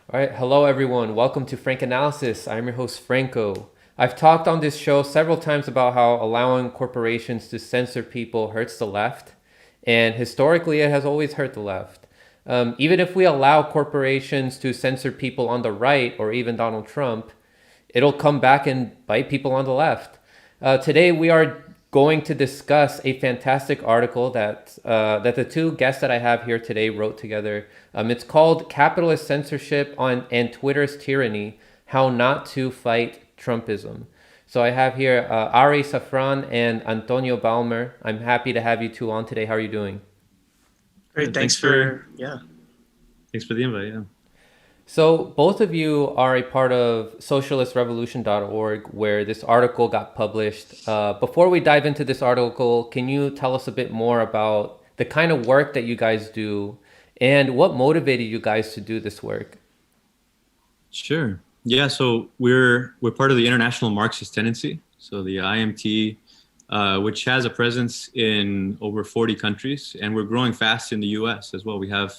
All right, hello everyone. Welcome to Frank Analysis. I'm your host Franco. I've talked on this show several times about how allowing corporations to censor people hurts the left, and historically it has always hurt the left. Even if we allow corporations to censor people on the right or even Donald Trump, it'll come back and bite people on the left. Today we are going to discuss a fantastic article that the two guests that I have here today wrote together. It's called "Capitalist Censorship on and Twitter's Tyranny: How Not to Fight Trumpism." So I have here Ari Safran and Antonio Balmer. I'm happy to have you two on today. How are you doing? Great, Good. thanks for yeah. Thanks for the invite. Yeah. So both of you are a part of socialistrevolution.org, where this article got published. Before we dive into this article, can you tell us a bit more about the kind of work that you guys do and what motivated you guys to do this work? Sure. Yeah. So we're part of the International Marxist Tendency. So the IMT, which has a presence in over 40 countries, and we're growing fast in the U.S. as well. We have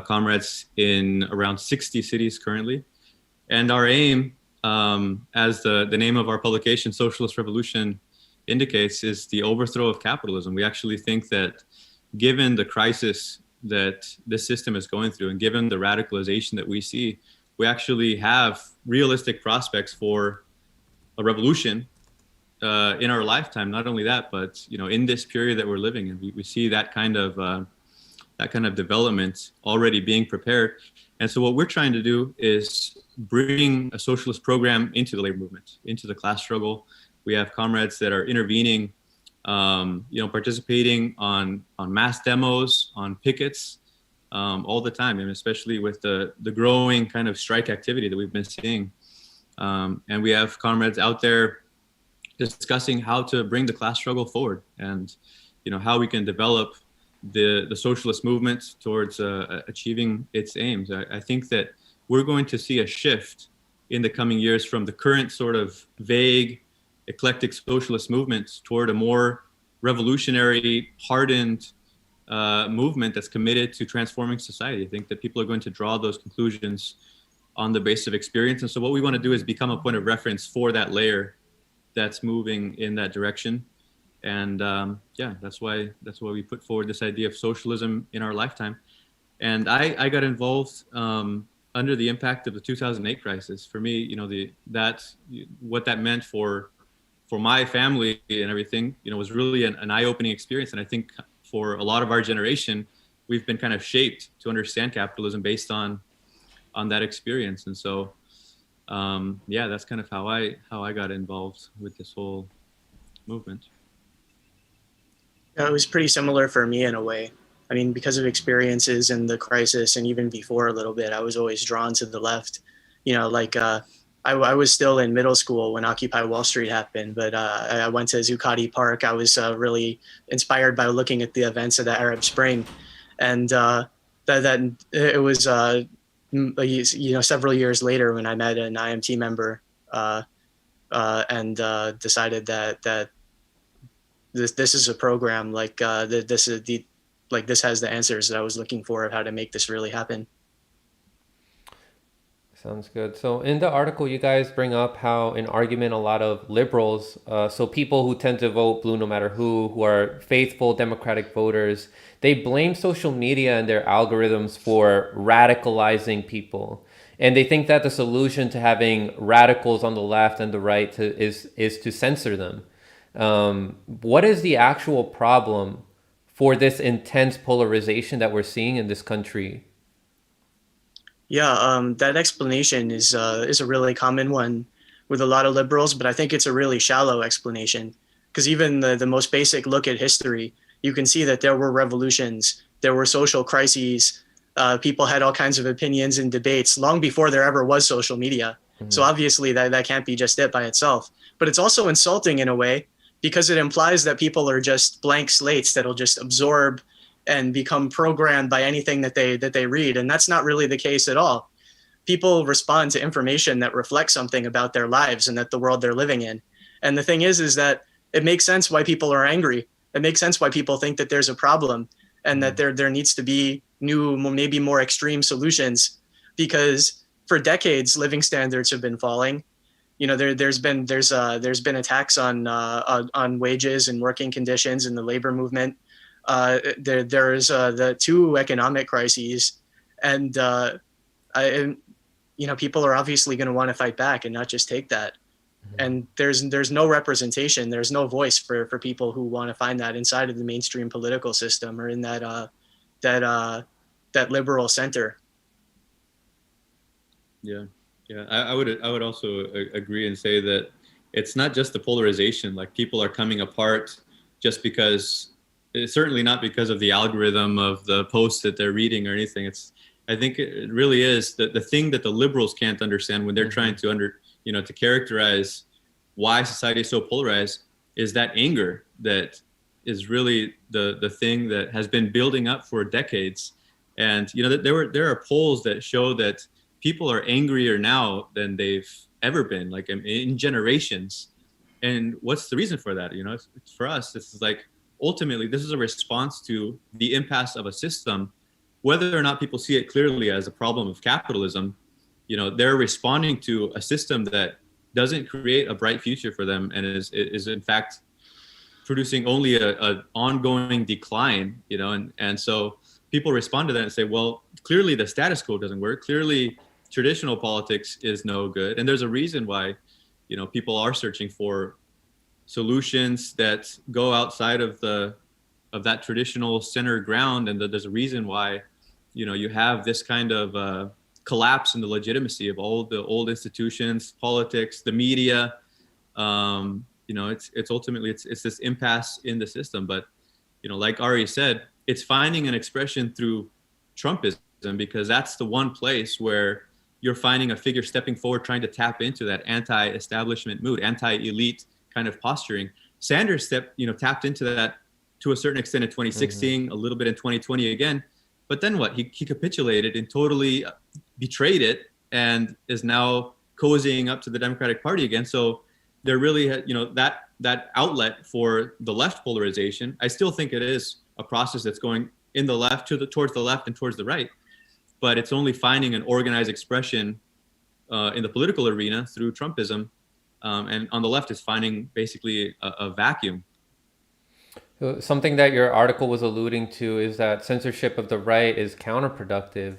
comrades in around 60 cities currently, and our aim, as the name of our publication, Socialist Revolution, indicates, is the overthrow of capitalism. We actually think that, given the crisis that this system is going through, and given the radicalization that we see, we actually have realistic prospects for a revolution in our lifetime. Not only that, but in this period that we're living in, we see that kind of development already being prepared. And so what we're trying to do is bring a socialist program into the labor movement, into the class struggle. We have comrades that are intervening, participating on mass demos, on pickets, all the time, and especially with the growing kind of strike activity that we've been seeing. And we have comrades out there discussing how to bring the class struggle forward, and how we can develop the socialist movement towards achieving its aims. I think that we're going to see a shift in the coming years from the current sort of vague, eclectic socialist movements toward a more revolutionary, hardened movement that's committed to transforming society. I think that people are going to draw those conclusions on the basis of experience. And so what we want to do is become a point of reference for that layer that's moving in that direction. And that's why we put forward this idea of socialism in our lifetime. And I got involved under the impact of the 2008 crisis. For me, what that meant for my family and everything, was really an eye-opening experience. And I think for a lot of our generation, we've been kind of shaped to understand capitalism based on that experience. And so, that's kind of how I got involved with this whole movement. It was pretty similar for me in a way. I mean, because of experiences in the crisis and even before a little bit, I was always drawn to the left. I was still in middle school when Occupy Wall Street happened, but I went to Zuccotti Park. I was really inspired by looking at the events of the Arab Spring, and that it was several years later when I met an IMT member and decided that this is a program this has the answers that I was looking for of how to make this really happen. Sounds good. So in the article, you guys bring up how an argument a lot of liberals, so people who tend to vote blue no matter who are faithful Democratic voters, they blame social media and their algorithms for radicalizing people. And they think that the solution to having radicals on the left and the right is to censor them. What is the actual problem for this intense polarization that we're seeing in this country? Yeah, that explanation is a really common one with a lot of liberals, but I think it's a really shallow explanation, because even the most basic look at history, you can see that there were revolutions, there were social crises, people had all kinds of opinions and debates long before there ever was social media. Mm-hmm. So obviously that can't be just it by itself. But it's also insulting in a way, because it implies that people are just blank slates that'll just absorb and become programmed by anything that they read. And that's not really the case at all. People respond to information that reflects something about their lives and that the world they're living in. And the thing is that it makes sense why people are angry. It makes sense why people think that there's a problem and that there needs to be new, maybe more extreme solutions. because for decades living standards have been falling. There's been attacks on wages and working conditions in the labor movement. There's the two economic crises, and people are obviously going to want to fight back and not just take that. And there's no representation, there's no voice for people who want to find that inside of the mainstream political system or in that liberal center. Yeah, I would also agree and say that it's not just the polarization. Like, people are coming apart just because, it's certainly not because of the algorithm of the posts that they're reading or anything. I think it really is the thing that the liberals can't understand when they're trying to to characterize why society is so polarized, is that anger that is really the thing that has been building up for decades. And there are polls that show that people are angrier now than they've ever been, like in generations. And what's the reason for that? It's for us, this is like, ultimately, this is a response to the impasse of a system. Whether or not people see it clearly as a problem of capitalism, they're responding to a system that doesn't create a bright future for them and is in fact producing only a ongoing decline. And so people respond to that and say, well, clearly the status quo doesn't work. Clearly traditional politics is no good. And there's a reason why, people are searching for solutions that go outside of that traditional center ground. And there's a reason why, you have this kind of collapse in the legitimacy of all the old institutions, politics, the media. It's ultimately this impasse in the system. But, like Ari said, it's finding an expression through Trumpism, because that's the one place where you're finding a figure stepping forward, trying to tap into that anti-establishment mood, anti-elite kind of posturing. Sanders tapped into that to a certain extent in 2016, a little bit in 2020 again. But then what? He capitulated and totally betrayed it, and is now cozying up to the Democratic Party again. So there really, that outlet for the left polarization, I still think it is a process that's going in the left towards the left and towards the right. But it's only finding an organized expression in the political arena through Trumpism. And on the left is finding basically a vacuum. Something that your article was alluding to is that censorship of the right is counterproductive,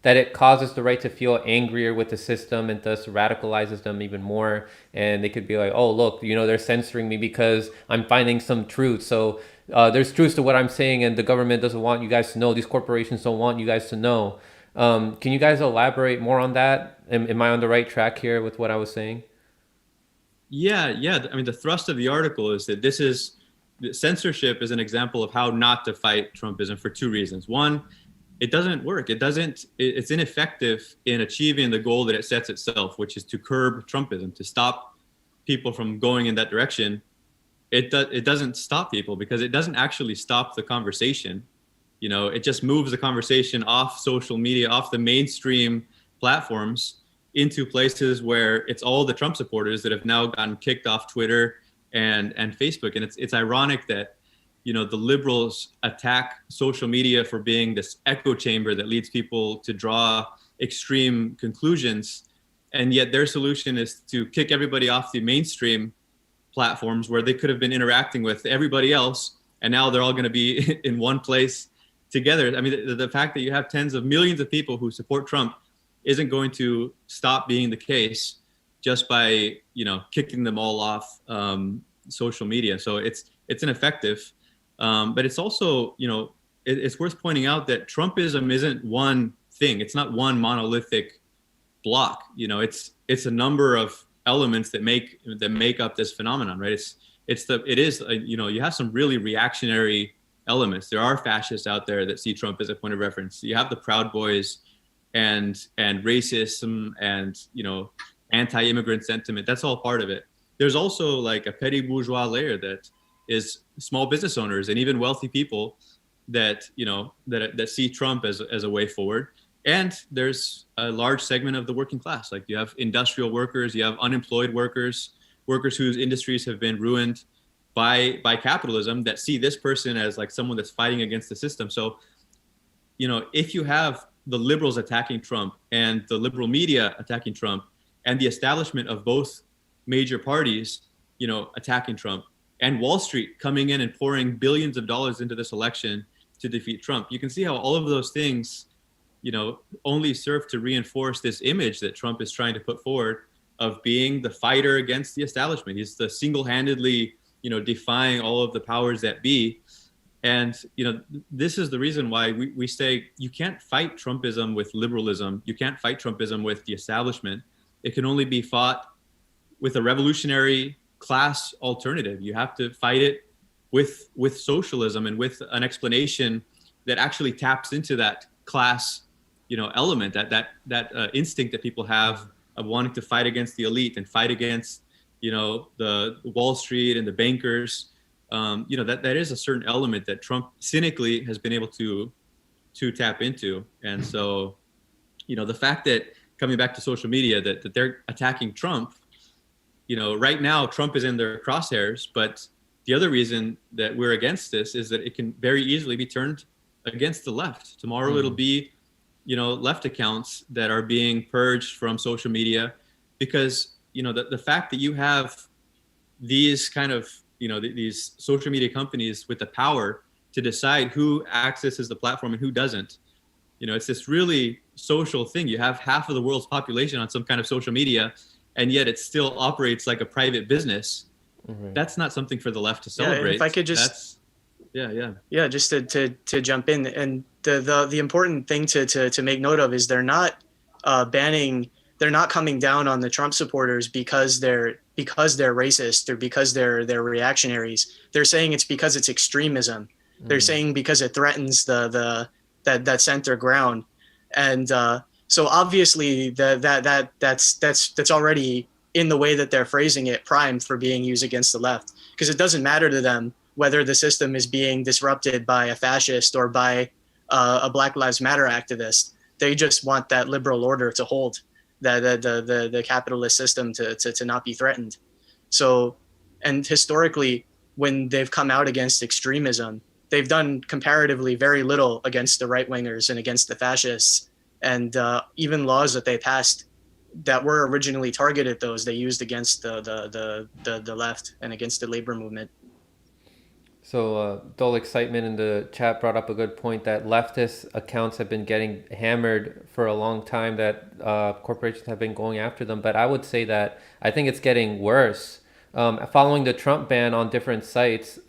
that it causes the right to feel angrier with the system and thus radicalizes them even more. And they could be like, oh, look, they're censoring me because I'm finding some truth. So there's truth to what I'm saying, and the government doesn't want you guys to know. These corporations don't want you guys to know. Can you guys elaborate more on that? Am I on the right track here with what I was saying? Yeah. I mean, the thrust of the article is that censorship is an example of how not to fight Trumpism for two reasons. One, it doesn't work. It's ineffective in achieving the goal that it sets itself, which is to curb Trumpism, to stop people from going in that direction. It doesn't stop people because it doesn't actually stop the conversation. It just moves the conversation off social media, off the mainstream platforms, into places where it's all the Trump supporters that have now gotten kicked off Twitter and Facebook. And it's ironic that, the liberals attack social media for being this echo chamber that leads people to draw extreme conclusions. And yet their solution is to kick everybody off the mainstream platforms where they could have been interacting with everybody else. And now they're all going to be in one place together. I mean, the fact that you have tens of millions of people who support Trump isn't going to stop being the case just by, kicking them all off social media. So it's ineffective. But it's also, it's worth pointing out that Trumpism isn't one thing. It's not one monolithic block. It's a number of elements that make up this phenomenon, right? You have some really reactionary elements. There are fascists out there that see Trump as a point of reference. You have the Proud Boys and racism and, anti-immigrant sentiment. That's all part of it. There's also like a petty bourgeois layer that is small business owners and even wealthy people that see Trump as a way forward. And there's a large segment of the working class. Like, you have industrial workers, you have unemployed workers whose industries have been ruined by capitalism, that see this person as like someone that's fighting against the system. So, if you have the liberals attacking Trump and the liberal media attacking Trump and the establishment of both major parties, attacking Trump, and Wall Street coming in and pouring billions of dollars into this election to defeat Trump. You can see how all of those things, only serve to reinforce this image that Trump is trying to put forward of being the fighter against the establishment. He's the single-handedly, defying all of the powers that be. And, this is the reason why we say you can't fight Trumpism with liberalism. You can't fight Trumpism with the establishment. It can only be fought with a revolutionary class alternative. You have to fight it with socialism and with an explanation that actually taps into that class, element, that instinct that people have of wanting to fight against the elite and fight against, the Wall Street and the bankers. That is a certain element that Trump cynically has been able to tap into. And so, the fact that, coming back to social media, that they're attacking Trump, right now Trump is in their crosshairs, but the other reason that we're against this is that it can very easily be turned against the left. Tomorrow it'll be, left accounts that are being purged from social media because, the fact that you have these kind of, these social media companies with the power to decide who accesses the platform and who doesn't. It's this really social thing. You have half of the world's population on some kind of social media, and yet it still operates like a private business. Mm-hmm. That's not something for the left to celebrate. Yeah, if I could just, just to jump in, and the important thing to make note of is they're not they're not coming down on the Trump supporters because they're racist or because they're reactionaries. They're saying it's because it's extremism. Mm-hmm. They're saying because it threatens that center ground, and so obviously that's already, in the way that they're phrasing it, primed for being used against the left, because it doesn't matter to them whether the system is being disrupted by a fascist or by a Black Lives Matter activist. They just want that liberal order to hold, the capitalist system to not be threatened. So, and historically, when they've come out against extremism, they've done comparatively very little against the right-wingers and against the fascists. And even laws that they passed that were originally targeted those, they used against the left and against the labor movement. So Dole Excitement in the chat brought up a good point that leftist accounts have been getting hammered for a long time, that corporations have been going after them. But I would say that I think it's getting worse. Following the Trump ban on different sites,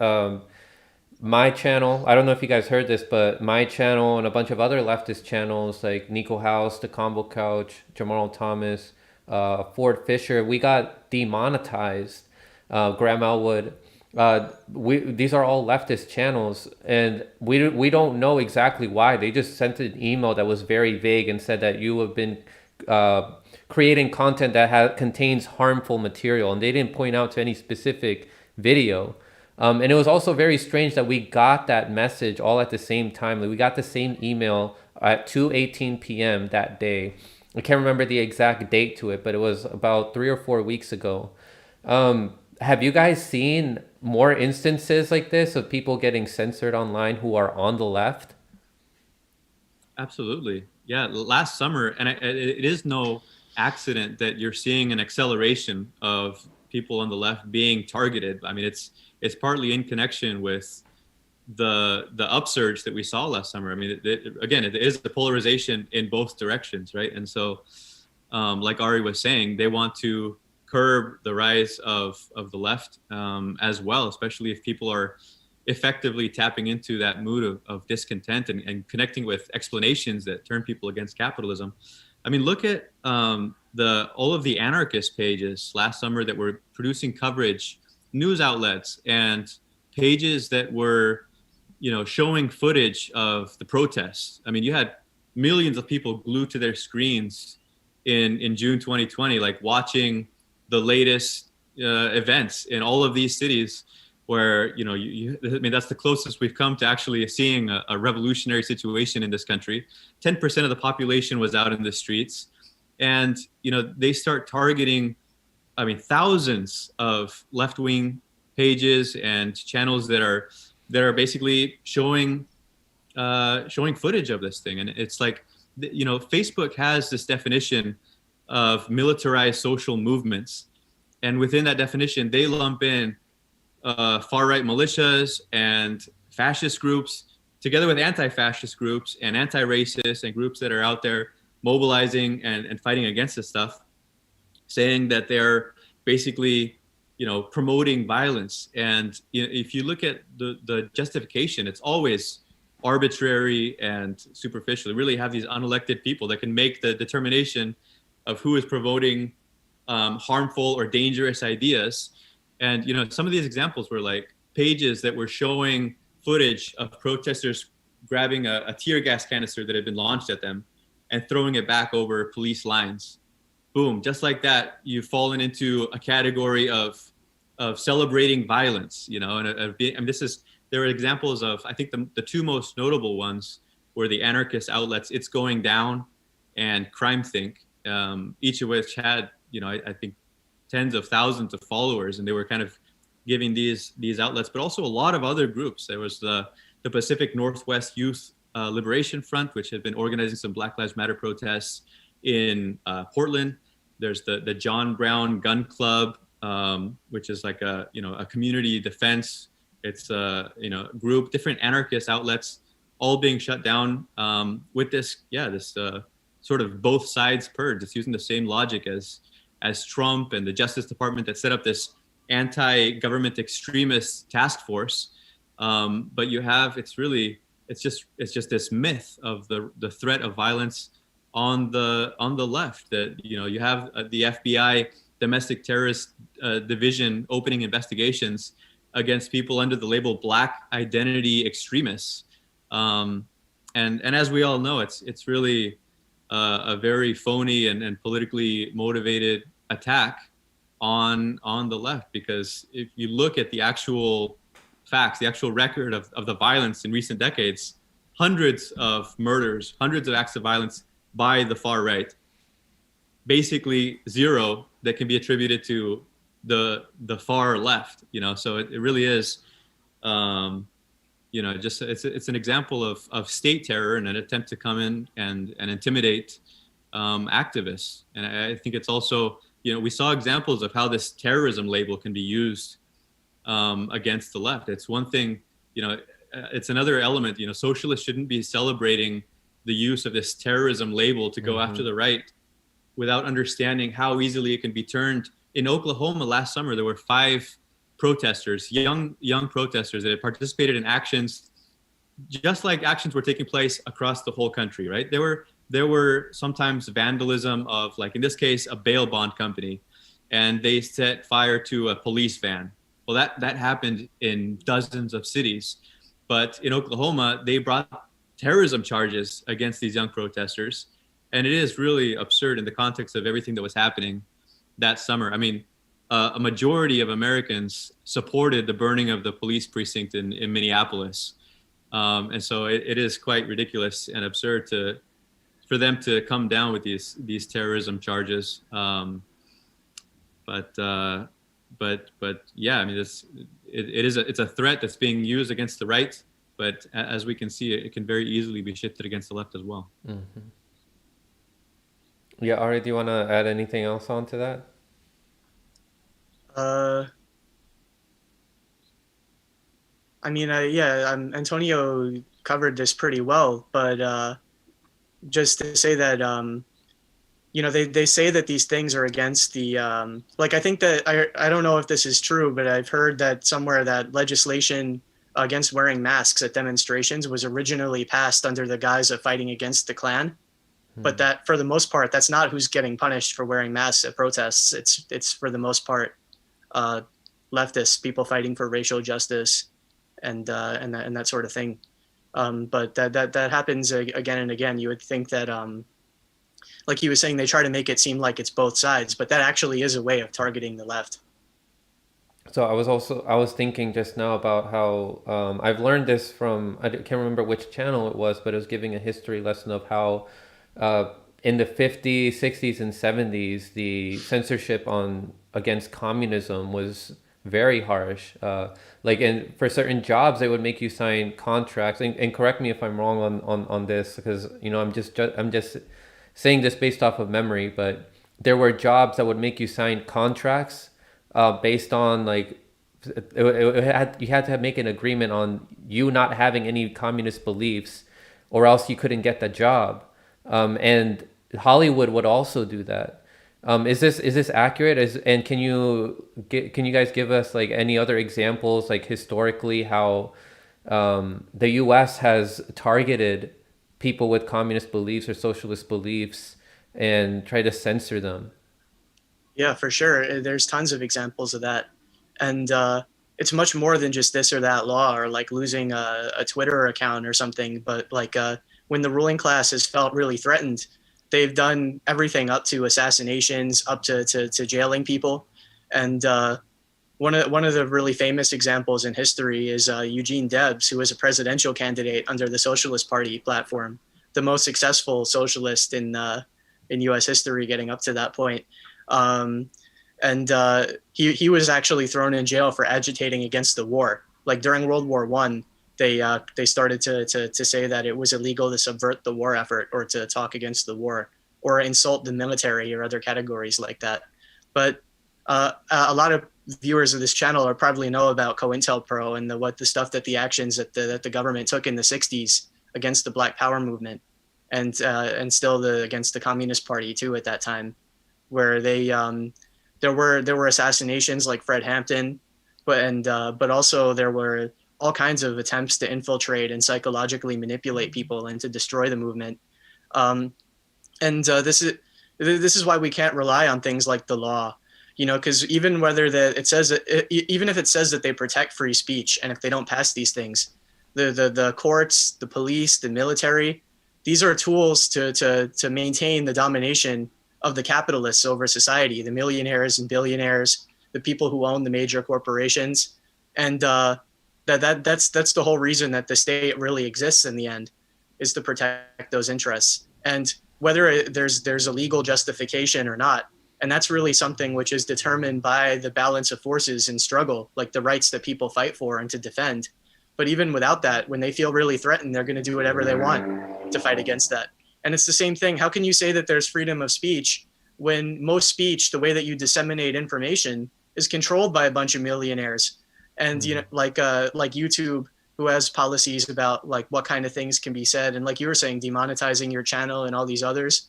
my channel, I don't know if you guys heard this, but my channel and a bunch of other leftist channels like Nico House, The Combo Couch, Jamal Thomas, Ford Fisher, we got demonetized. Graham Elwood. These are all leftist channels, and we don't know exactly why. They just sent an email that was very vague and said that you have been creating content that contains harmful material, and they didn't point out to any specific video. And it was also very strange that we got that message all at the same time. Like, we got the same email at 2:18 p.m. that day. I can't remember the exact date to it, but it was about 3 or 4 weeks ago. Have you guys seen more instances like this of people getting censored online who are on the left? Absolutely. Yeah. Last summer, and it is no accident that you're seeing an acceleration of people on the left being targeted. I mean, it's partly in connection with the upsurge that we saw last summer. I mean, it is the polarization in both directions, right? And so, like Ari was saying, they want to curb the rise of the left as well, especially if people are effectively tapping into that mood of discontent and connecting with explanations that turn people against capitalism. I mean, look at all of the anarchist pages last summer that were producing coverage, news outlets and pages that were, showing footage of the protests. I mean, you had millions of people glued to their screens in June 2020, like watching the latest events in all of these cities where, I mean, that's the closest we've come to actually seeing a revolutionary situation in this country. 10% of the population was out in the streets, and, they start targeting, I mean, thousands of left-wing pages and channels that are basically showing footage of this thing. And it's like, Facebook has this definition of militarized social movements, and within that definition, they lump in far-right militias and fascist groups, together with anti-fascist groups and anti-racist and groups that are out there mobilizing and fighting against this stuff, saying that they're basically, promoting violence. And if you look at the justification, it's always arbitrary and superficial. You really have these unelected people that can make the determination of who is promoting harmful or dangerous ideas. And some of these examples were like pages that were showing footage of protesters grabbing a tear gas canister that had been launched at them and throwing it back over police lines. Boom, just like that, you've fallen into a category of celebrating violence, and there are examples of, I think the two most notable ones were the anarchist outlets It's Going Down and Crime Think, each of which had, I think tens of thousands of followers, and they were kind of giving these outlets, but also a lot of other groups. There was the Pacific Northwest Youth Liberation Front, which had been organizing some Black Lives Matter protests in Portland. There's the John Brown Gun Club, which is like a community defense. It's a group, different anarchist outlets, all being shut down with this sort of both sides purge. It's using the same logic as Trump and the Justice Department that set up this anti-government extremist task force. But it's just this myth of the threat of violence on the left, that you have the FBI domestic terrorist division opening investigations against people under the label Black identity extremists. And as we all know, it's really a very phony and politically motivated attack on the left, because if you look at the actual facts, the actual record of the violence in recent decades, hundreds of murders, hundreds of acts of violence by the far right, basically zero that can be attributed to the far left. So it really is just it's an example of state terror and an attempt to come in and intimidate activists. And I think it's also, we saw examples of how this terrorism label can be used against the left. It's one thing, it's another element. Socialists shouldn't be celebrating the use of this terrorism label to go after the right without understanding how easily it can be turned. In Oklahoma last summer, there were 5 protesters, young protesters, that had participated in actions just like actions were taking place across the whole country, right? There were sometimes vandalism of, like in this case, a bail bond company, and they set fire to a police van. Well, that happened in dozens of cities. But in Oklahoma, they brought terrorism charges against these young protesters. And it is really absurd in the context of everything that was happening that summer. I mean, a majority of Americans supported the burning of the police precinct in Minneapolis. And so it is quite ridiculous and absurd for them to come down with these terrorism charges. But yeah, I mean, it's a threat that's being used against the right, but as we can see, it can very easily be shifted against the left as well. Mm-hmm. Yeah, Ari, do you want to add anything else onto that? Antonio covered this pretty well, but just to say that, they say that these things are against the, I think that, I don't know if this is true, but I've heard that somewhere that legislation against wearing masks at demonstrations was originally passed under the guise of fighting against the Klan. But that, for the most part, that's not who's getting punished for wearing masks at protests. It's for the most part, leftists, people fighting for racial justice, and that sort of thing. But that happens again and again. You would think that, like he was saying, they try to make it seem like it's both sides, but that actually is a way of targeting the left. So I was thinking just now about how I've learned this from, I can't remember which channel it was, but it was giving a history lesson of how in the 50s, 60s, and 70s, the censorship against communism was very harsh. Like, and for certain jobs, they would make you sign contracts. And correct me if I'm wrong on this, because I'm just saying this based off of memory. But there were jobs that would make you sign contracts based on like you had to make an agreement on you not having any communist beliefs, or else you couldn't get the job. And Hollywood would also do that. Is this accurate? And can you guys give us like any other examples, like historically, how the U.S. has targeted people with communist beliefs or socialist beliefs and try to censor them? Yeah, for sure. There's tons of examples of that. And it's much more than just this or that law, or like losing a Twitter account or something. But like when the ruling class has felt really threatened, they've done everything up to assassinations, up to jailing people. And one of the really famous examples in history is Eugene Debs, who was a presidential candidate under the Socialist Party platform, the most successful socialist in U.S. history, getting up to that point. And he was actually thrown in jail for agitating against the war. Like during World War I, they started to say that it was illegal to subvert the war effort or to talk against the war or insult the military or other categories like that. But a lot of viewers of this channel are probably know about COINTELPRO and the stuff that the actions that the government took in the 60s against the Black Power movement and still against the Communist Party too at that time, where there were assassinations like Fred Hampton, but also there were all kinds of attempts to infiltrate and psychologically manipulate people and to destroy the movement. This is why we can't rely on things like the law, because even even if it says that they protect free speech, and if they don't pass these things, the courts, the police, the military, these are tools to maintain the domination of the capitalists over society, the millionaires and billionaires, the people who own the major corporations. And that's the whole reason that the state really exists in the end, is to protect those interests. And whether there's a legal justification or not, and that's really something which is determined by the balance of forces in struggle, like the rights that people fight for and to defend. But even without that, when they feel really threatened, they're going to do whatever they want to fight against that. And it's the same thing. How can you say that there's freedom of speech when most speech, the way that you disseminate information, is controlled by a bunch of millionaires? And like YouTube, who has policies about like what kind of things can be said, and like you were saying, demonetizing your channel and all these others.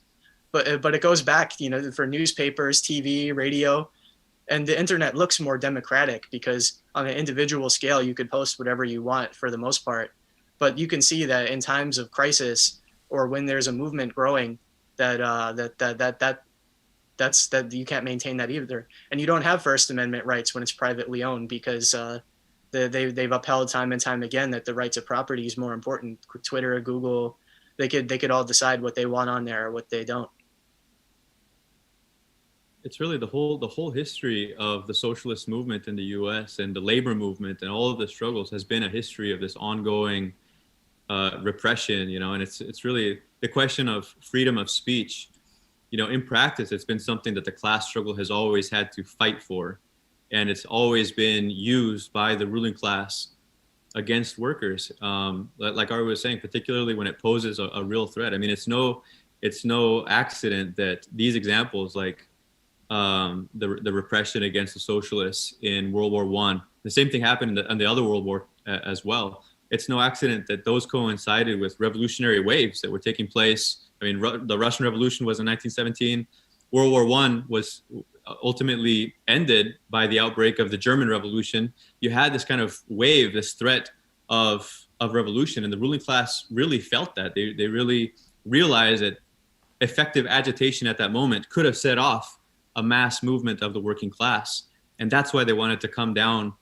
But it goes back, for newspapers, TV, radio, and the internet looks more democratic because on an individual scale, you could post whatever you want for the most part. But you can see that in times of crisis or when there's a movement growing, that you can't maintain that either. And you don't have First Amendment rights when it's privately owned, because they've upheld time and time again that the rights of property is more important. Twitter, Google, they could all decide what they want on there or what they don't. It's really the whole history of the socialist movement in the U.S. and the labor movement and all of the struggles has been a history of this ongoing repression, and it's really the question of freedom of speech. In practice, it's been something that the class struggle has always had to fight for, and it's always been used by the ruling class against workers. Like Ari was saying, particularly when it poses a real threat. I mean, it's no accident that these examples, like the repression against the socialists in World War I, the same thing happened in the other World War as well. It's no accident that those coincided with revolutionary waves that were taking place. I mean, the Russian Revolution was in 1917. World War I was ultimately ended by the outbreak of the German Revolution. You had this kind of wave, this threat of revolution, and the ruling class really felt that. They really realized that effective agitation at that moment could have set off a mass movement of the working class. And that's why they wanted to come down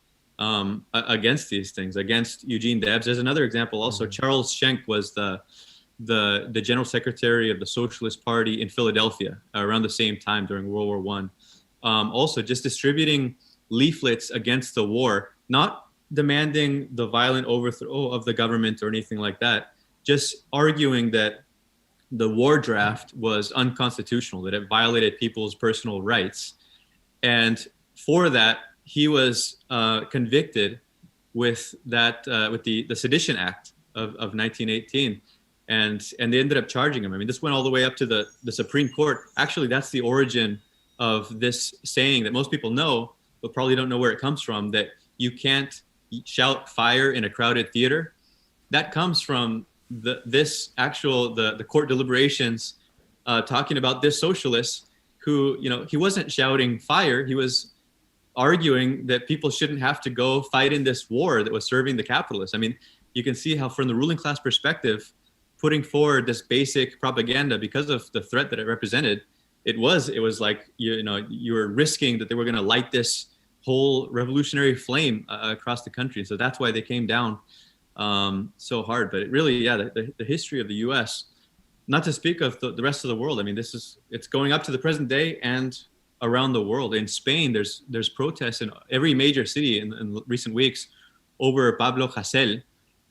against these things, against Eugene Debs. There's another example also. Charles Schenck was the general secretary of the Socialist Party in Philadelphia around the same time during World War I. Also just distributing leaflets against the war, not demanding the violent overthrow of the government or anything like that, just arguing that the war draft was unconstitutional, that it violated people's personal rights. And for that, he was convicted with the Sedition Act of 1918, and they ended up charging him. I mean, this went all the way up to the Supreme Court. Actually, that's the origin of this saying that most people know, but probably don't know where it comes from, that you can't shout fire in a crowded theater. That comes from the court deliberations talking about this socialist who, he wasn't shouting fire. He was arguing that people shouldn't have to go fight in this war that was serving the capitalists. I mean, you can see how from the ruling class perspective, putting forward this basic propaganda because of the threat that it represented, it was like, you were risking that they were going to light this whole revolutionary flame across the country. So that's why they came down so hard. But it really, the history of the U.S., not to speak of the rest of the world. I mean, it's going up to the present day and around the world. In Spain, there's protests in every major city in recent weeks over Pablo Hasél,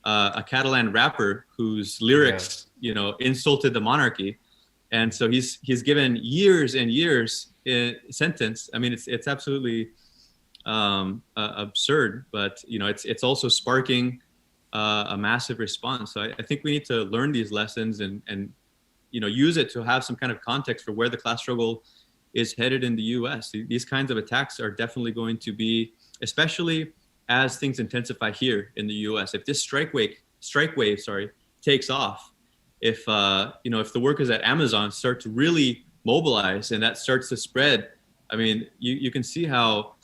a Catalan rapper whose lyrics, insulted the monarchy. And so he's given years and years in sentence. I mean, it's absolutely absurd, but it's also sparking a massive response. So I think we need to learn these lessons and use it to have some kind of context for where the class struggle is headed in the U.S. These kinds of attacks are definitely going to be, especially as things intensify here in the U.S. If this strike wave takes off, if the workers at Amazon start to really mobilize and that starts to spread, I mean, you can see how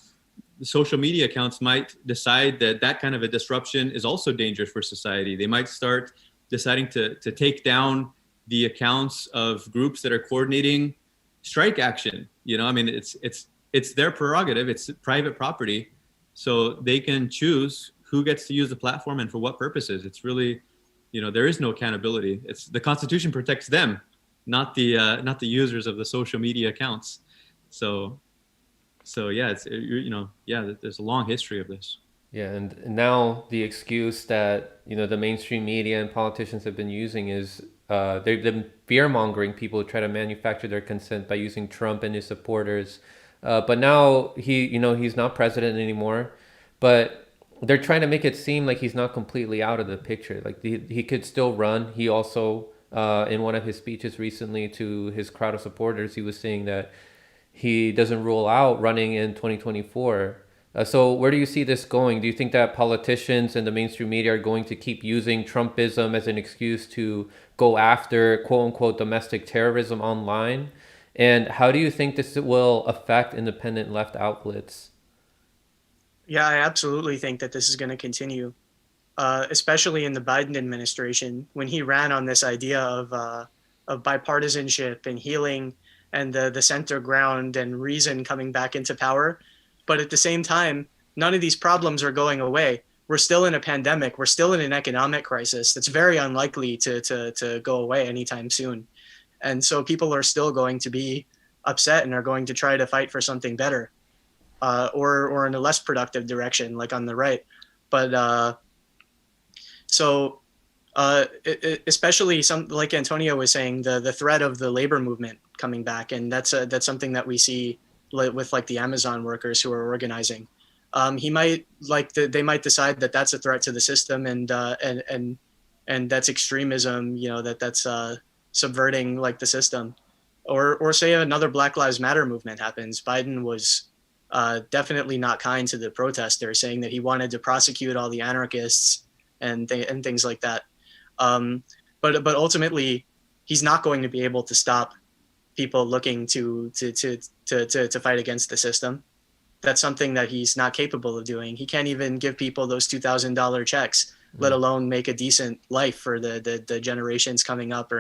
the social media accounts might decide that kind of a disruption is also dangerous for society. They might start deciding to take down the accounts of groups that are coordinating strike action. I mean, it's their prerogative. It's private property, so they can choose who gets to use the platform and for what purposes. It's really, there is no accountability. It's the Constitution protects them, not the users of the social media accounts. So yeah, there's a long history of this. Yeah, and now the excuse that the mainstream media and politicians have been using is they've been fear-mongering people to try to manufacture their consent by using Trump and his supporters. But now he's not president anymore, but they're trying to make it seem like he's not completely out of the picture. Like he could still run. He also, in one of his speeches recently to his crowd of supporters, he was saying that he doesn't rule out running in 2024. So where do you see this going? Do you think that politicians and the mainstream media are going to keep using Trumpism as an excuse to go after quote unquote domestic terrorism online? And how do you think this will affect independent left outlets? Yeah, I absolutely think that this is going to continue, especially in the Biden administration, when he ran on this idea of bipartisanship and healing and the center ground and reason coming back into power. But at the same time, none of these problems are going away. We're still in a pandemic. We're still in an economic crisis that's very unlikely to go away anytime soon. And so people are still going to be upset and are going to try to fight for something better, or in a less productive direction, like on the right. But especially like Antonio was saying, the threat of the labor movement coming back, and that's something that we see with like the Amazon workers who are organizing. They might decide that that's a threat to the system, and that's extremism. That's subverting like the system, or say another Black Lives Matter movement happens. Biden was definitely not kind to the protesters, saying that he wanted to prosecute all the anarchists and things like that. But ultimately, he's not going to be able to stop people looking to fight against the system. That's something that he's not capable of doing. He can't even give people those $2,000 checks, let alone make a decent life for the generations coming up.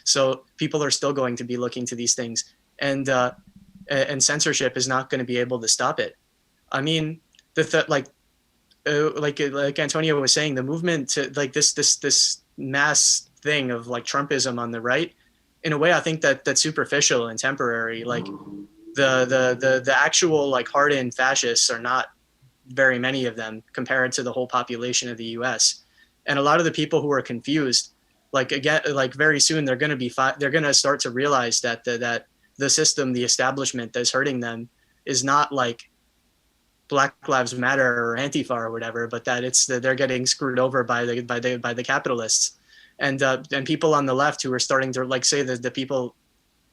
So people are still going to be looking to these things, and censorship is not going to be able to stop it. I mean, like Antonio was saying, the movement to like this mass thing of like Trumpism on the right, in a way, I think that's superficial and temporary. Like the actual like hardened fascists are not very many of them compared to the whole population of the U.S. And a lot of the people who are confused, like again, like very soon they're going to start to realize that the system, the establishment that's hurting them is not like Black Lives Matter or Antifa or whatever, but that it's that they're getting screwed over by the capitalists, and people on the left who are starting to like say that the people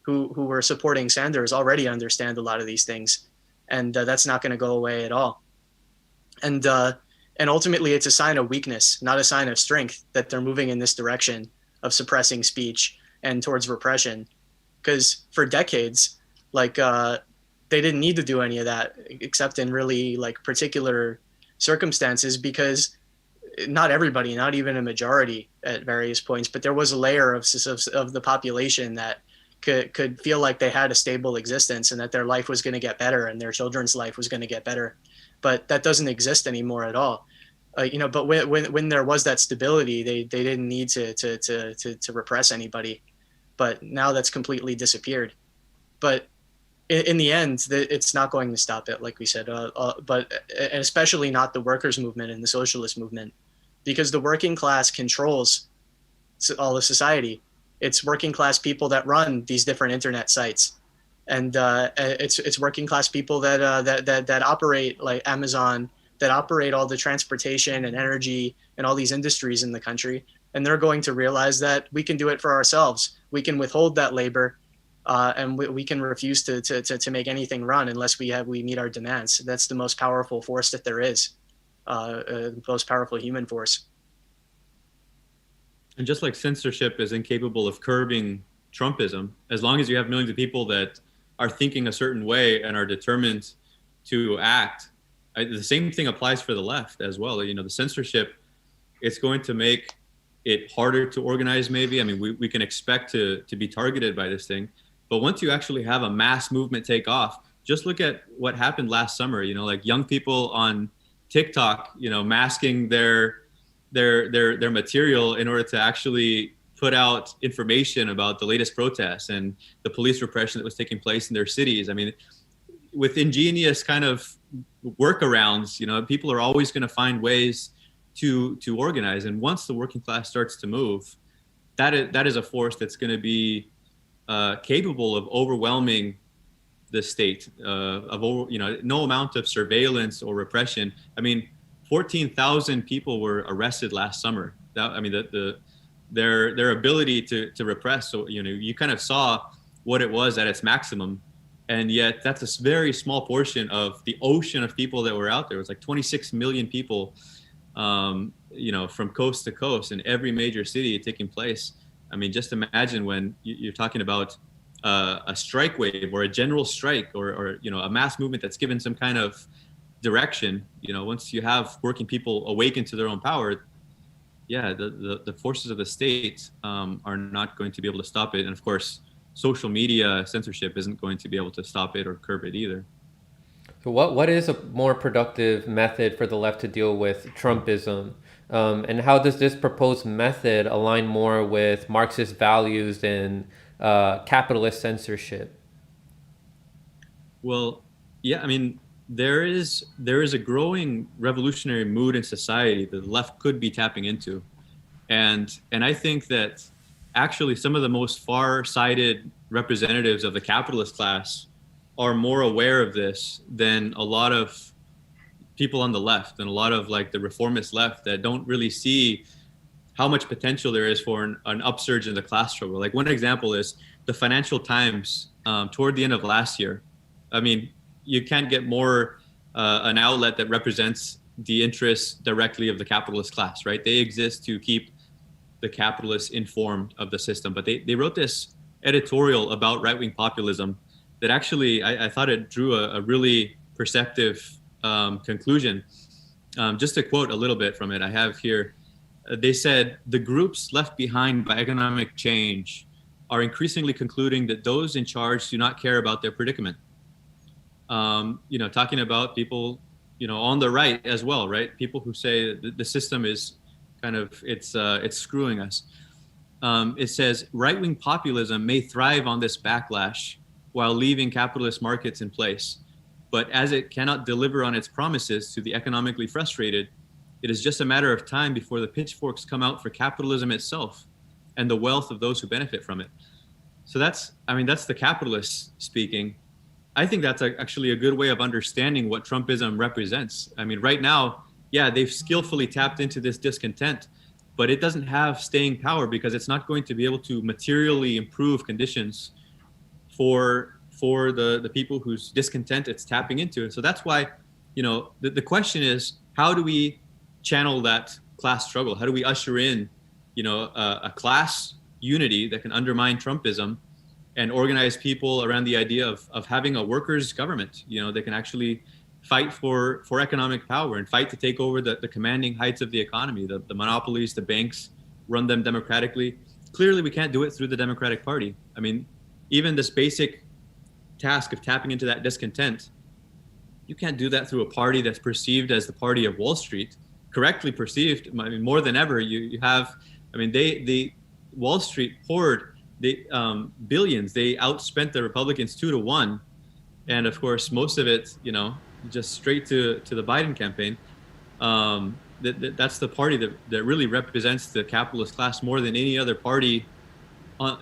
who were supporting Sanders already understand a lot of these things, and that's not going to go away at all. And ultimately, it's a sign of weakness, not a sign of strength, that they're moving in this direction of suppressing speech and towards repression. Because for decades, like they didn't need to do any of that except in really like particular circumstances, because not everybody, not even a majority at various points, but there was a layer of the population that could feel like they had a stable existence and that their life was going to get better and their children's life was going to get better. But that doesn't exist anymore at all. But when there was that stability, they didn't need to repress anybody. But now that's completely disappeared. But in the end, it's not going to stop it, like we said. But especially not the workers' movement and the socialist movement, because the working class controls all of society. It's working class people that run these different internet sites, and it's working class people that operate like Amazon, that operate all the transportation and energy and all these industries in the country. And they're going to realize that we can do it for ourselves. We can withhold that labor, and we can refuse to make anything run unless we meet our demands. That's the most powerful force that there is, the most powerful human force. And just like censorship is incapable of curbing Trumpism, as long as you have millions of people that are thinking a certain way and are determined to act, the same thing applies for the left as well. The censorship, it's going to make it harder to organize, maybe. I mean, we can expect to be targeted by this thing. But once you actually have a mass movement take off, just look at what happened last summer, like young people on TikTok, masking their material in order to actually put out information about the latest protests and the police repression that was taking place in their cities. I mean, with ingenious kind of workarounds, people are always going to find ways to organize. And once the working class starts to move, that is a force that's going to be capable of overwhelming the state, no amount of surveillance or repression. I mean, 14,000 people were arrested last summer. Their ability to repress. So, you kind of saw what it was at its maximum. And yet that's a very small portion of the ocean of people that were out there. It was like 26 million people, from coast to coast in every major city taking place. I mean, just imagine when you're talking about a strike wave or a general strike or a mass movement that's given some kind of direction. Once you have working people awaken to their own power, the forces of the state are not going to be able to stop it. And of course, social media censorship isn't going to be able to stop it or curb it either. So what is a more productive method for the left to deal with Trumpism? And how does this proposed method align more with Marxist values and capitalist censorship? Well, yeah, I mean, there is a growing revolutionary mood in society that the left could be tapping into. And I think that actually some of the most far-sighted representatives of the capitalist class are more aware of this than a lot of people on the left and a lot of like the reformist left that don't really see how much potential there is for an upsurge in the class struggle. Like one example is the Financial Times toward the end of last year. I mean, you can't get more an outlet that represents the interests directly of the capitalist class, right? They exist to keep the capitalists informed of the system. But they wrote this editorial about right-wing populism that actually I thought it drew a really perceptive conclusion. Just to quote a little bit from it, I have here, they said, the groups left behind by economic change are increasingly concluding that those in charge do not care about their predicament. Talking about people, on the right as well, right? People who say the system is kind of, it's screwing us. It says, right-wing populism may thrive on this backlash while leaving capitalist markets in place. But as it cannot deliver on its promises to the economically frustrated, it is just a matter of time before the pitchforks come out for capitalism itself and the wealth of those who benefit from it. So that's the capitalists speaking. I think that's actually a good way of understanding what Trumpism represents. I mean, right now, yeah, they've skillfully tapped into this discontent, but it doesn't have staying power because it's not going to be able to materially improve conditions for the people whose discontent it's tapping into. So that's why, the question is, how do we channel that class struggle? How do we usher in, a class unity that can undermine Trumpism and organize people around the idea of having a workers' government, that can actually fight for economic power and fight to take over the commanding heights of the economy, the monopolies, the banks, run them democratically. Clearly, we can't do it through the Democratic Party. I mean, even this basic task of tapping into that discontent, you can't do that through a party that's perceived as the party of Wall Street, correctly perceived. I mean, more than ever, you have, I mean, they Wall Street poured billions. They outspent the Republicans 2-1, and of course, most of it, just straight to the Biden campaign. That's the party that really represents the capitalist class more than any other party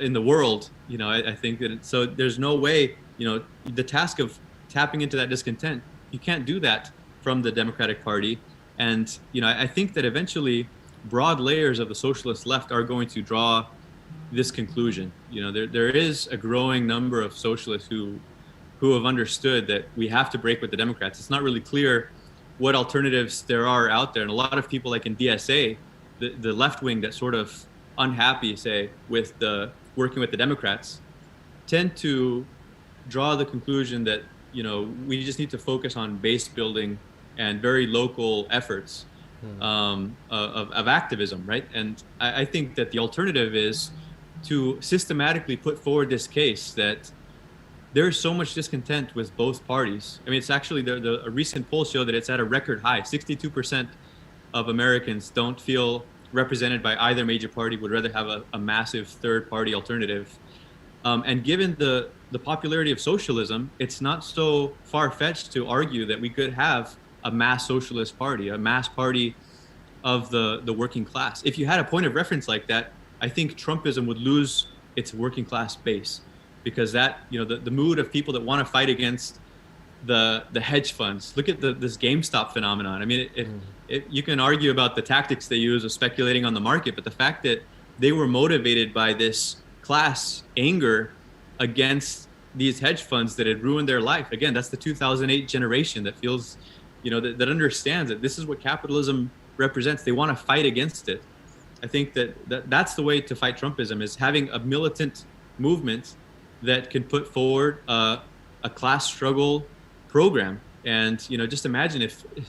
in the world. I think that so there's no way, the task of tapping into that discontent, you can't do that from the Democratic Party. And, I think that eventually broad layers of the socialist left are going to draw this conclusion. There is a growing number of socialists who have understood that we have to break with the Democrats. It's not really clear what alternatives there are out there. And a lot of people, like in DSA, the left wing that's sort of unhappy, say, with the working with the Democrats, tend to draw the conclusion that, we just need to focus on base building and very local efforts of activism, right? And I think that the alternative is to systematically put forward this case that there's so much discontent with both parties. I mean, it's actually a recent polls show that it's at a record high. 62% of Americans don't feel represented by either major party, would rather have a massive third party alternative. And given the popularity of socialism, it's not so far-fetched to argue that we could have a mass socialist party, a mass party of the working class. If you had a point of reference like that, I think Trumpism would lose its working class base, because that, the mood of people that want to fight against the hedge funds. Look at this GameStop phenomenon. I mean, you can argue about the tactics they use of speculating on the market, but the fact that they were motivated by this class anger against these hedge funds that had ruined their life. Again, that's the 2008 generation that feels, that understands that this is what capitalism represents. They want to fight against it. I think that's the way to fight Trumpism, is having a militant movement that can put forward a class struggle program. And just imagine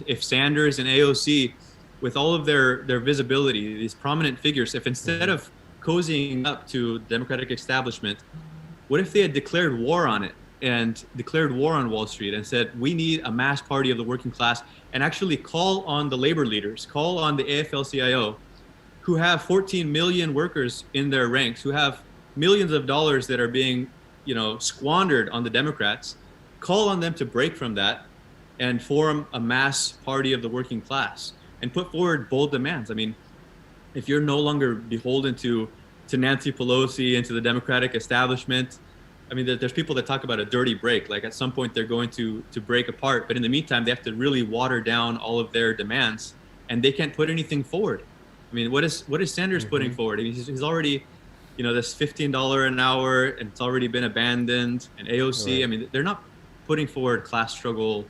if Sanders and AOC, with all of their visibility, these prominent figures, if instead of cozying up to the Democratic establishment, what if they had declared war on it and declared war on Wall Street and said, we need a mass party of the working class, and actually call on the labor leaders, call on the AFL-CIO, who have 14 million workers in their ranks, who have millions of dollars that are being, squandered on the Democrats, call on them to break from that and form a mass party of the working class and put forward bold demands. I mean, if you're no longer beholden to Nancy Pelosi and to the Democratic establishment, I mean, there's people that talk about a dirty break. Like at some point they're going to break apart, but in the meantime, they have to really water down all of their demands, and they can't put anything forward. I mean, what is Sanders putting forward? I mean, he's already, this $15 an hour, and it's already been abandoned. And AOC, right. I mean, they're not putting forward class struggle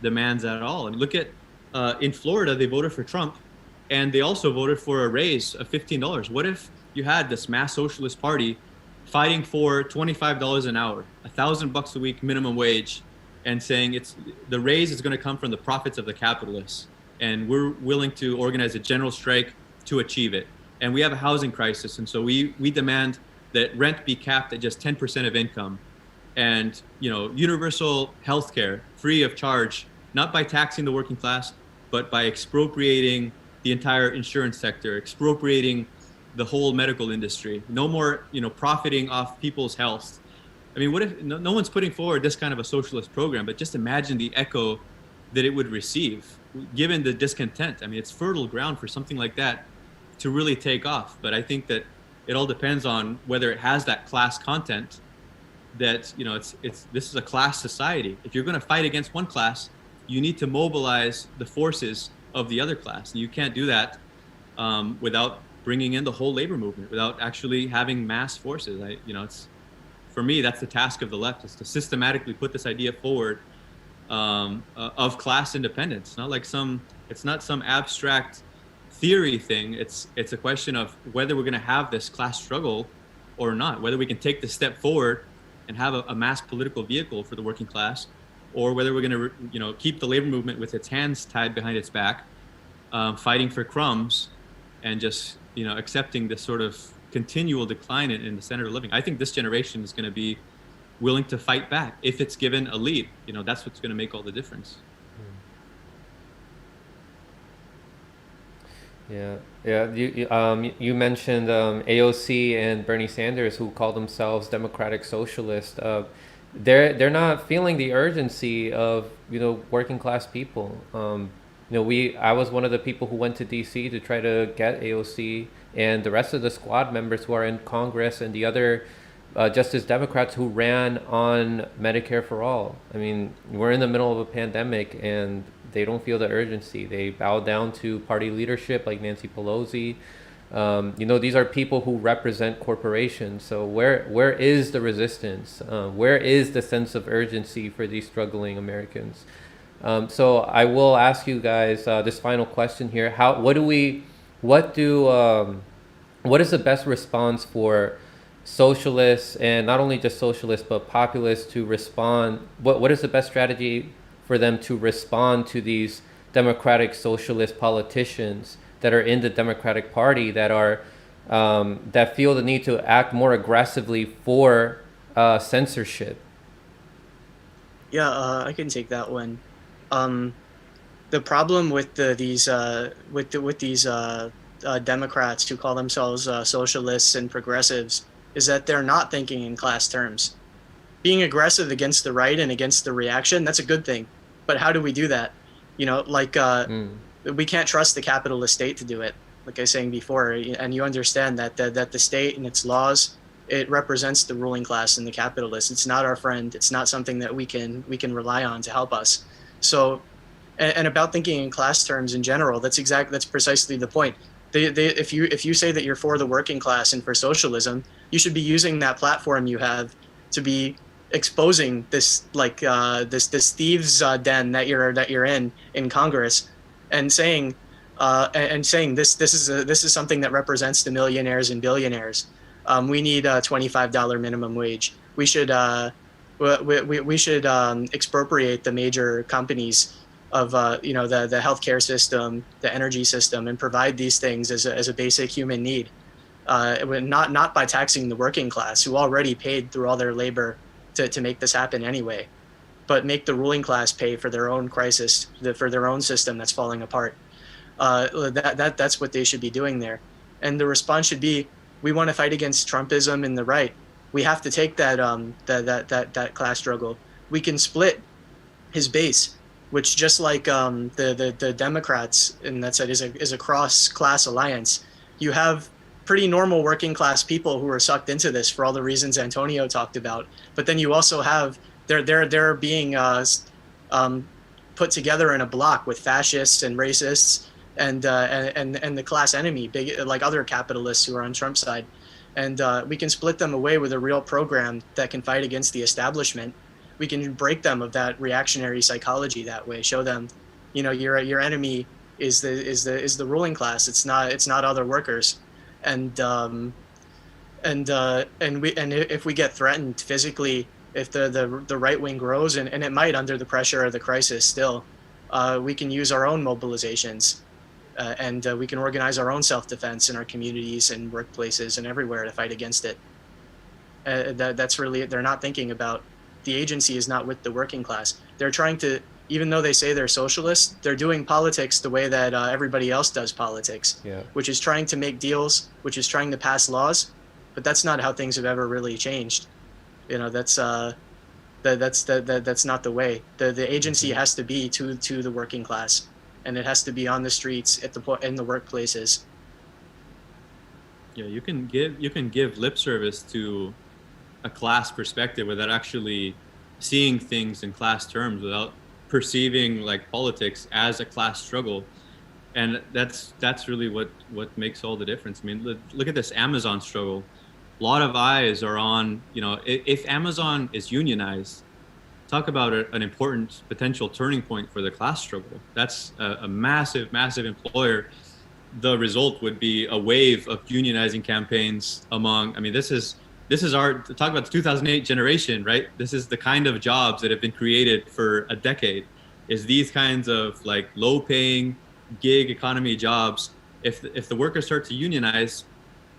demands at all. I mean, look at in Florida, they voted for Trump, and they also voted for a raise of $15. What if you had this mass socialist party fighting for $25 an hour, $1,000 a week minimum wage, and saying the raise is going to come from the profits of the capitalists, and we're willing to organize a general strike to achieve it. And we have a housing crisis, and so we demand that rent be capped at just 10% of income, and universal health care free of charge, not by taxing the working class, but by expropriating the entire insurance sector, expropriating the whole medical industry. No more, profiting off people's health. I mean, what if no one's putting forward this kind of a socialist program, but just imagine the echo that it would receive, given the discontent. I mean, it's fertile ground for something like that to really take off. But I think that it all depends on whether it has that class content that, you know, this is a class society. If you're going to fight against one class, you need to mobilize the forces of the other class, and you can't do that without bringing in the whole labor movement, without actually having mass forces. It's, for me, that's the task of the left, is to systematically put this idea forward of class independence. It's not some abstract theory thing. It's a question of whether we're going to have this class struggle or not, whether we can take the step forward and have a mass political vehicle for the working class, or whether we're going to, keep the labor movement with its hands tied behind its back, fighting for crumbs, and just, accepting this sort of continual decline in the standard of living. I think this generation is going to be willing to fight back if it's given a lead. That's what's going to make all the difference. Yeah. You mentioned AOC and Bernie Sanders, who call themselves democratic socialists. They're not feeling the urgency of working class people. I was one of the people who went to DC to try to get AOC and the rest of the squad members who are in Congress and the other Justice Democrats who ran on Medicare for all. I mean, we're in the middle of a pandemic and they don't feel the urgency. They bow down to party leadership like Nancy Pelosi. These are people who represent corporations. So where is the resistance? Where is the sense of urgency for these struggling Americans? So I will ask you guys this final question here. What is the best response for socialists, and not only just socialists but populists, to respond? What is the best strategy for them to respond to these democratic socialist politicians that are in the Democratic Party that are that feel the need to act more aggressively for censorship? Yeah, I can take that one. The problem with these Democrats who call themselves socialists and progressives is that they're not thinking in class terms. Being aggressive against the right and against the reaction, that's a good thing. But how do we do that? We can't trust the capitalist state to do it, like I was saying before. And you understand that the state and its laws, it represents the ruling class and the capitalists. It's not our friend. It's not something that we can rely on to help us. So, and about thinking in class terms in general, that's precisely the point. If you say that you're for the working class and for socialism, you should be using that platform you have to be exposing this this thieves den that you're in Congress, and saying this is something that represents the millionaires and billionaires. We need a $25 minimum wage. We should expropriate the major companies of the healthcare system, the energy system, and provide these things as a basic human need. Not by taxing the working class, who already paid through all their labor to make this happen anyway, but make the ruling class pay for their own crisis, for their own system that's falling apart. That's what they should be doing there. And the response should be, we want to fight against Trumpism and the right. We have to take that class struggle. We can split his base, which, just like the Democrats, and that said, is a cross-class alliance. You have pretty normal working class people who are sucked into this for all the reasons Antonio talked about. But then you also have they're being put together in a block with fascists and racists and the class enemy, big, like other capitalists who are on Trump's side. And we can split them away with a real program that can fight against the establishment. We can break them of that reactionary psychology that way. Show them, your enemy is the ruling class. It's not other workers. And if we get threatened physically, if the right wing grows, and it might under the pressure of the crisis still, we can use our own mobilizations, and we can organize our own self-defense in our communities and workplaces and everywhere to fight against it. That's really, they're not thinking about. The agency is not with the working class. They're trying to, even though they say they're socialists, they're doing politics the way that everybody else does politics, which is trying to make deals, which is trying to pass laws, but that's not how things have ever really changed. That's not the way. The agency has to be to the working class, and it has to be on the streets, in the workplaces. Yeah, you can give lip service to a class perspective, without actually seeing things in class terms, without perceiving like politics as a class struggle. And that's really what makes all the difference. I mean, look at this Amazon struggle. A lot of eyes are on, you know, if Amazon is unionized, talk about an important potential turning point for the class struggle. That's a massive employer. The result would be a wave of unionizing campaigns among, I mean, this is our, talk about the 2008 generation, right? This is the kind of jobs that have been created for a decade, is these kinds of like low paying gig economy jobs. If the workers start to unionize,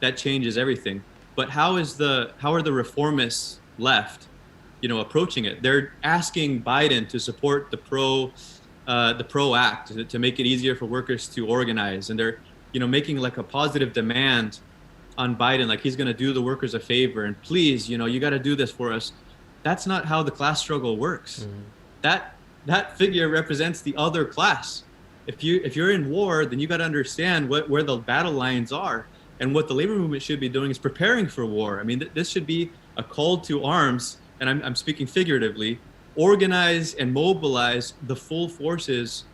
that changes everything. But how are the reformists left, you know, approaching it? They're asking Biden to support the PRO Act to make it easier for workers to organize, and they're, you know, making like a positive demand on Biden, like he's going to do the workers a favor, and please, you know, you got to do this for us. That's not how the class struggle works. That figure represents the other class. If you're in war, then you got to understand where the battle lines are, and what the labor movement should be doing is preparing for war. I mean, this should be a call to arms, and I'm speaking figuratively. Organize and mobilize the full forces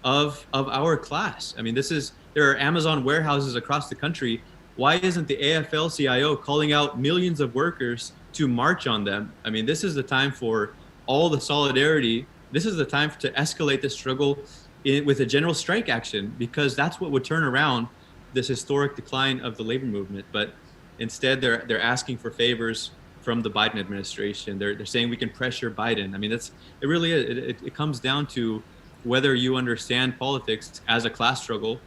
of our class. I mean, there are Amazon warehouses across the country. Why isn't the AFL-CIO calling out millions of workers to march on them? I mean, this is the time for all the solidarity. This is the time to escalate the struggle with a general strike action, because that's what would turn around this historic decline of the labor movement. But instead, they're asking for favors from the Biden administration. They're saying we can pressure Biden. I mean, it really is. It comes down to whether you understand politics as a class struggle,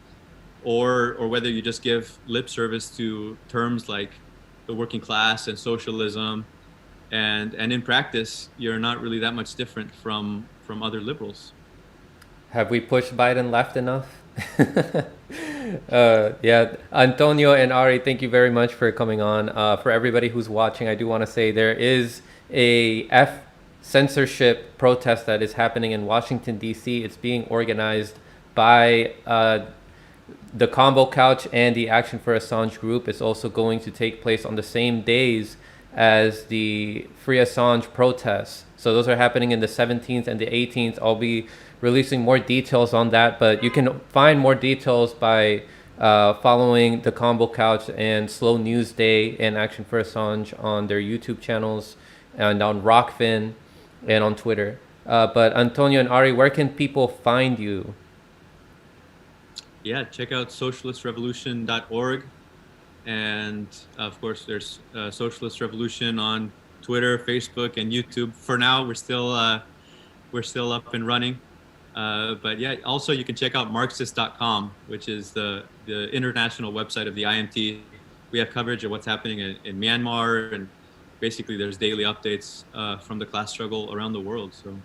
or whether you just give lip service to terms like the working class and socialism, and in practice, you're not really that much different from other liberals. Have we pushed Biden left enough? Yeah, Antonio and Ari, thank you very much for coming on. For everybody who's watching, I do want to say there is a censorship protest that is happening in Washington, D.C. It's being organized by the Combo Couch and the Action for Assange group. Is also going to take place on the same days as the Free Assange protests. So those are happening in the 17th and the 18th. I'll be releasing more details on that, but you can find more details by following the Combo Couch and Slow News Day and Action for Assange on their YouTube channels, and on Rockfin and on Twitter. But Antonio and Ari, where can people find you? Yeah, check out socialistrevolution.org. And of course, there's Socialist Revolution on Twitter, Facebook, and YouTube. For now, we're still up and running. But yeah, also you can check out Marxist.com, which is the international website of the IMT. We have coverage of what's happening in Myanmar, and basically there's daily updates from the class struggle around the world. So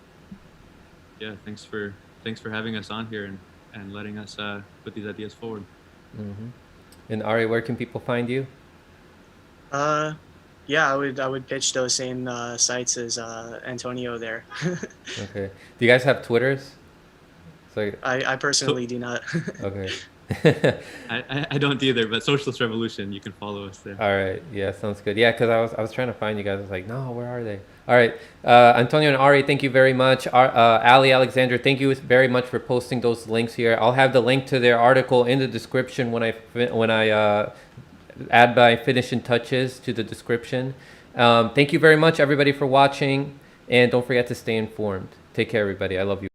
yeah, thanks for having us on here and letting us put these ideas forward. Mm-hmm. And Ari, where can people find you? Yeah, I would pitch those same sites as Antonio there. Okay. Do you guys have Twitters? So I personally do not. Okay. I don't either, but Socialist Revolution, you can follow us there. All right. Yeah, sounds good. Yeah, because I was trying to find you guys. I was like, no, where are they? All right. Antonio and Ari, thank you very much. Ali Alexander, thank you very much for posting those links here. I'll have the link to their article in the description when I add my finishing touches to the description. Thank you very much, everybody, for watching. And don't forget to stay informed. Take care, everybody. I love you.